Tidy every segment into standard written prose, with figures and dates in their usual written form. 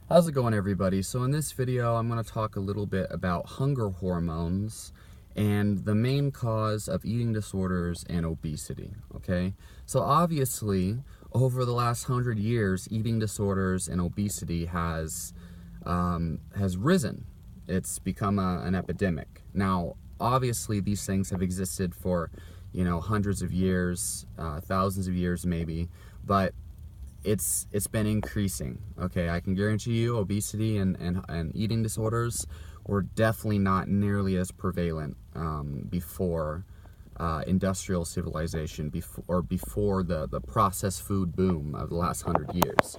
How's it going, everybody? So in this video, I'm going to talk a little bit about hunger hormones and the main cause of eating disorders and obesity, okay? So obviously, over the last 100 years, eating disorders and obesity has risen. It's become an epidemic. Now, obviously, these things have existed for, hundreds of years, thousands of years maybe, but it's been increasing. Okay, I can guarantee you obesity and eating disorders were definitely not nearly as prevalent before industrial civilization, before the processed food boom of the last 100 years.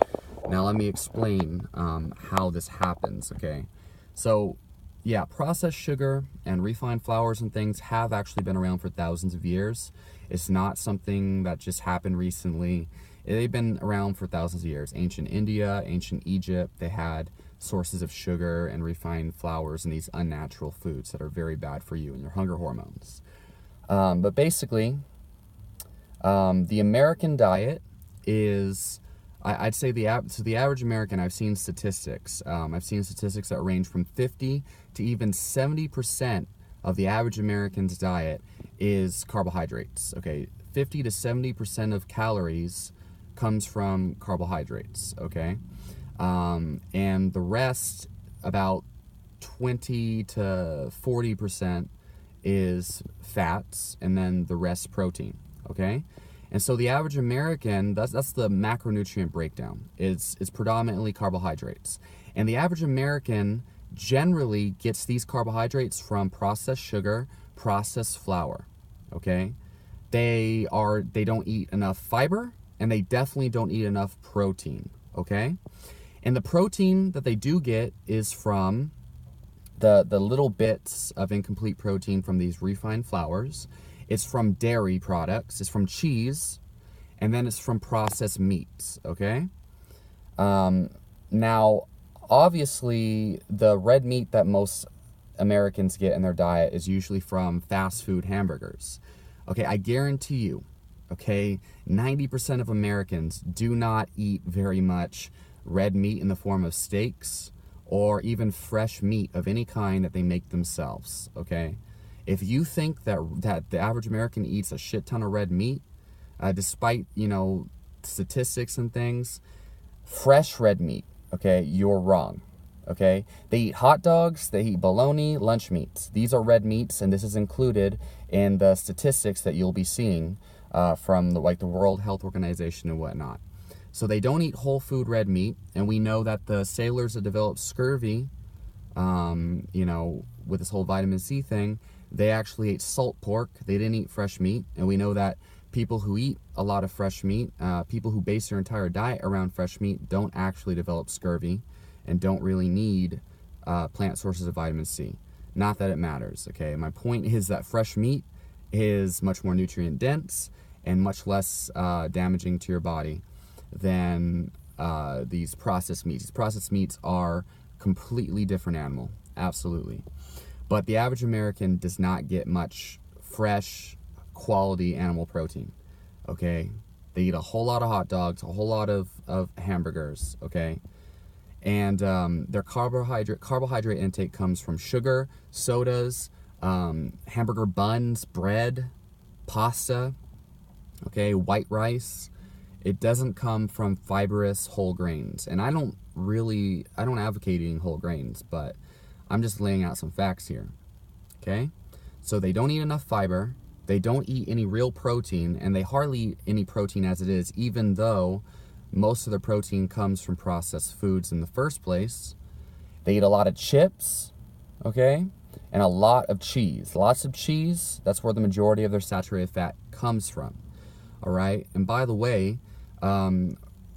Now let me explain how this happens. Okay, so yeah, processed sugar and refined flours and things have actually been around for thousands of years. It's not something that just happened recently. They've been around for thousands of years. Ancient India, ancient Egypt, they had sources of sugar and refined flours and these unnatural foods that are very bad for you and your hunger hormones. But basically, the American diet is, I'd say the average American, I've seen statistics. I've seen statistics that range from 50 to even 70% of the average American's diet is carbohydrates. Okay, 50 to 70% of calories comes from carbohydrates, okay? And the rest, about 20 to 40%, is fats, and then the rest protein, okay? And so the average American, that's the macronutrient breakdown. It's predominantly carbohydrates. And the average American generally gets these carbohydrates from processed sugar, processed flour, okay? They don't eat enough fiber, and they definitely don't eat enough protein, okay? And the protein that they do get is from the little bits of incomplete protein from these refined flours. It's from dairy products, it's from cheese, and then it's from processed meats, okay? Now, obviously, the red meat that most Americans get in their diet is usually from fast food hamburgers. Okay, I guarantee you, okay, 90% of Americans do not eat very much red meat in the form of steaks or even fresh meat of any kind that they make themselves, okay? If you think that the average American eats a shit ton of red meat, despite, statistics and things, fresh red meat, okay, you're wrong, okay? They eat hot dogs, they eat bologna, lunch meats. These are red meats, and this is included in the statistics that you'll be seeing from the World Health Organization and whatnot. So they don't eat whole food red meat, and we know that the sailors that developed scurvy, with this whole vitamin C thing, they actually ate salt pork. They didn't eat fresh meat, and we know that people who eat a lot of fresh meat, people who base their entire diet around fresh meat, don't actually develop scurvy and don't really need plant sources of vitamin C. Not that it matters, okay? My point is that fresh meat is much more nutrient dense and much less damaging to your body than these processed meats. These processed meats are completely different animal, absolutely. But the average American does not get much fresh, quality animal protein, okay? They eat a whole lot of hot dogs, a whole lot of hamburgers, okay? And their carbohydrate intake comes from sugar, sodas, hamburger buns, bread, pasta, okay, white rice. It doesn't come from fibrous whole grains. And I don't advocate eating whole grains, but I'm just laying out some facts here, okay? So they don't eat enough fiber, they don't eat any real protein, and they hardly eat any protein as it is, even though most of the protein comes from processed foods in the first place. They eat a lot of chips, okay? And a lot of cheese. Lots of cheese, that's where the majority of their saturated fat comes from, all right? And by the way,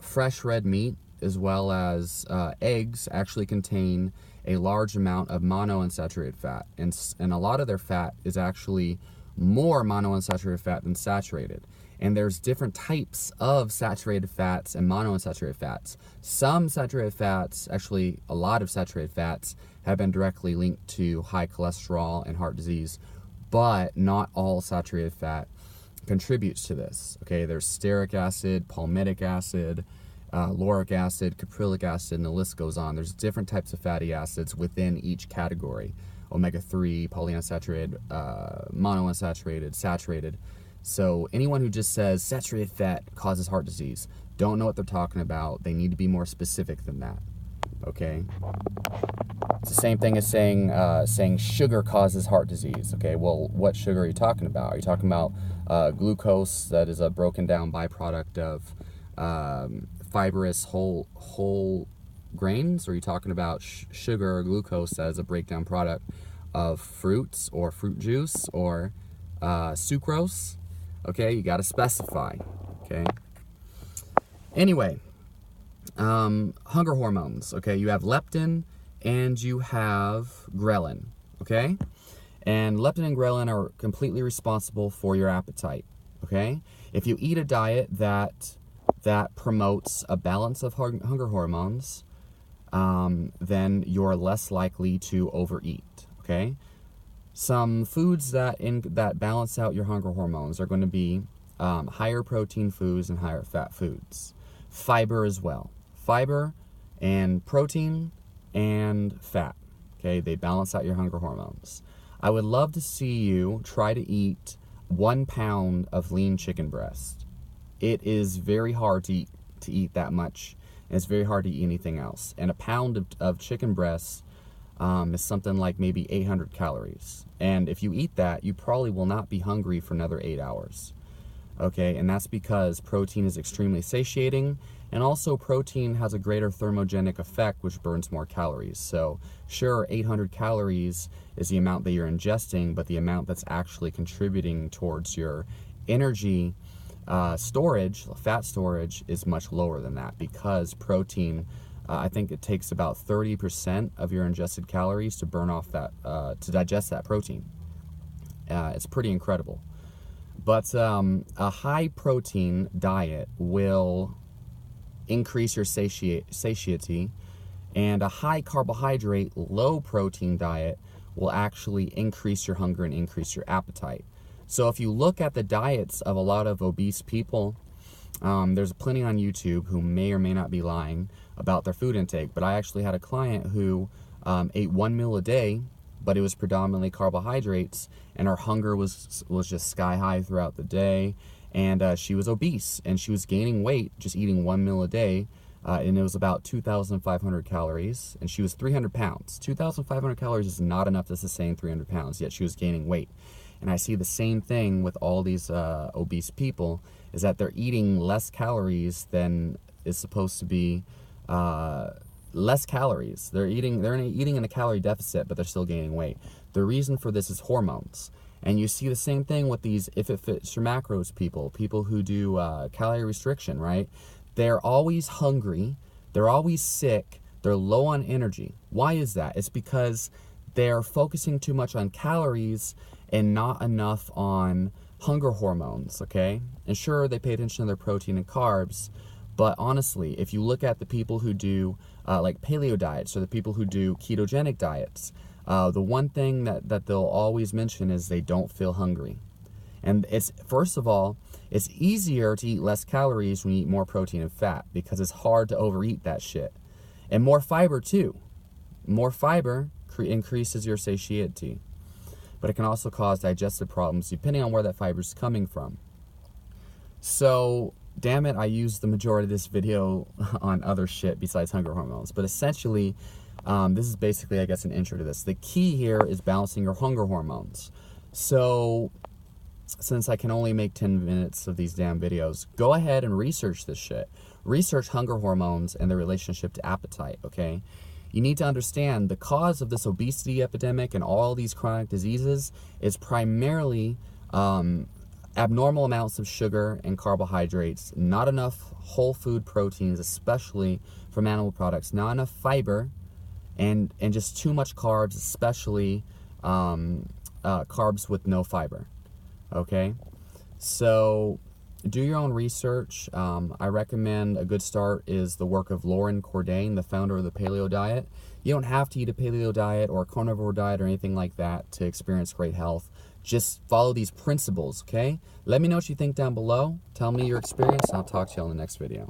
fresh red meat as well as eggs actually contain a large amount of monounsaturated fat, and a lot of their fat is actually more monounsaturated fat than saturated. And there's different types of saturated fats and monounsaturated fats. Some saturated fats, actually a lot of saturated fats, have been directly linked to high cholesterol and heart disease, but not all saturated fat contributes to this, okay? There's stearic acid, palmitic acid, lauric acid, caprylic acid, and the list goes on. There's different types of fatty acids within each category. Omega-3, polyunsaturated, monounsaturated, saturated. So anyone who just says saturated fat causes heart disease, don't know what they're talking about. They need to be more specific than that, okay? It's the same thing as saying sugar causes heart disease, okay? Well, what sugar are you talking about? Are you talking about glucose that is a broken down byproduct of fibrous whole grains? Or are you talking about sugar or glucose that is a breakdown product of fruits or fruit juice or sucrose? Okay, you got to specify, okay? Anyway, hunger hormones, okay? You have leptin and you have ghrelin, okay? And leptin and ghrelin are completely responsible for your appetite, okay? If you eat a diet that promotes a balance of hunger hormones, then you're less likely to overeat, okay? Some foods that balance out your hunger hormones are going to be higher protein foods and higher fat foods. Fiber as well. Fiber and protein and fat, okay? They balance out your hunger hormones. I would love to see you try to eat 1 pound of lean chicken breast. It is very hard to eat that much, and it's very hard to eat anything else. And a pound of chicken breast is something like maybe 800 calories. And if you eat that, you probably will not be hungry for another 8 hours. Okay, and that's because protein is extremely satiating, and also protein has a greater thermogenic effect, which burns more calories. So sure, 800 calories is the amount that you're ingesting, but the amount that's actually contributing towards your energy storage, fat storage, is much lower than that, because protein, I think it takes about 30% of your ingested calories to burn off that, to digest that protein. It's pretty incredible. But a high protein diet will increase your satiety, and a high carbohydrate, low protein diet will actually increase your hunger and increase your appetite. So if you look at the diets of a lot of obese people, there's plenty on YouTube who may or may not be lying about their food intake, but I actually had a client who ate 1 meal a day, but it was predominantly carbohydrates, and her hunger was just sky high throughout the day, and she was obese, and she was gaining weight just eating 1 meal a day, and it was about 2,500 calories, and she was 300 pounds. 2,500 calories is not enough to sustain 300 pounds, yet she was gaining weight. And I see the same thing with all these obese people, is that they're eating less calories than is supposed to be, less calories. They're eating in a calorie deficit, but they're still gaining weight. The reason for this is hormones. And you see the same thing with these if it fits your macros people who do calorie restriction, right? They're always hungry, they're always sick, they're low on energy. Why is that? It's because they're focusing too much on calories and not enough on hunger hormones, okay? And sure, they pay attention to their protein and carbs, but honestly, if you look at the people who do like paleo diets, or the people who do ketogenic diets, the one thing that they'll always mention is they don't feel hungry. And it's, first of all, it's easier to eat less calories when you eat more protein and fat, because it's hard to overeat that shit. And more fiber too. More fiber increases your satiety, but it can also cause digestive problems depending on where that fiber is coming from. So, damn it, I used the majority of this video on other shit besides hunger hormones. But essentially, this is basically, I guess, an intro to this. The key here is balancing your hunger hormones. So, since I can only make 10 minutes of these damn videos, go ahead and research this shit. Research hunger hormones and their relationship to appetite, okay? You need to understand the cause of this obesity epidemic and all these chronic diseases is primarily abnormal amounts of sugar and carbohydrates, not enough whole food proteins, especially from animal products, not enough fiber, and just too much carbs, especially carbs with no fiber. Okay, so do your own research. I recommend a good start is the work of Lauren Cordain, the founder of the paleo diet. You don't have to eat a paleo diet or a carnivore diet or anything like that to experience great health. Just follow these principles, okay? Let me know what you think down below. Tell me your experience, and I'll talk to you on the next video.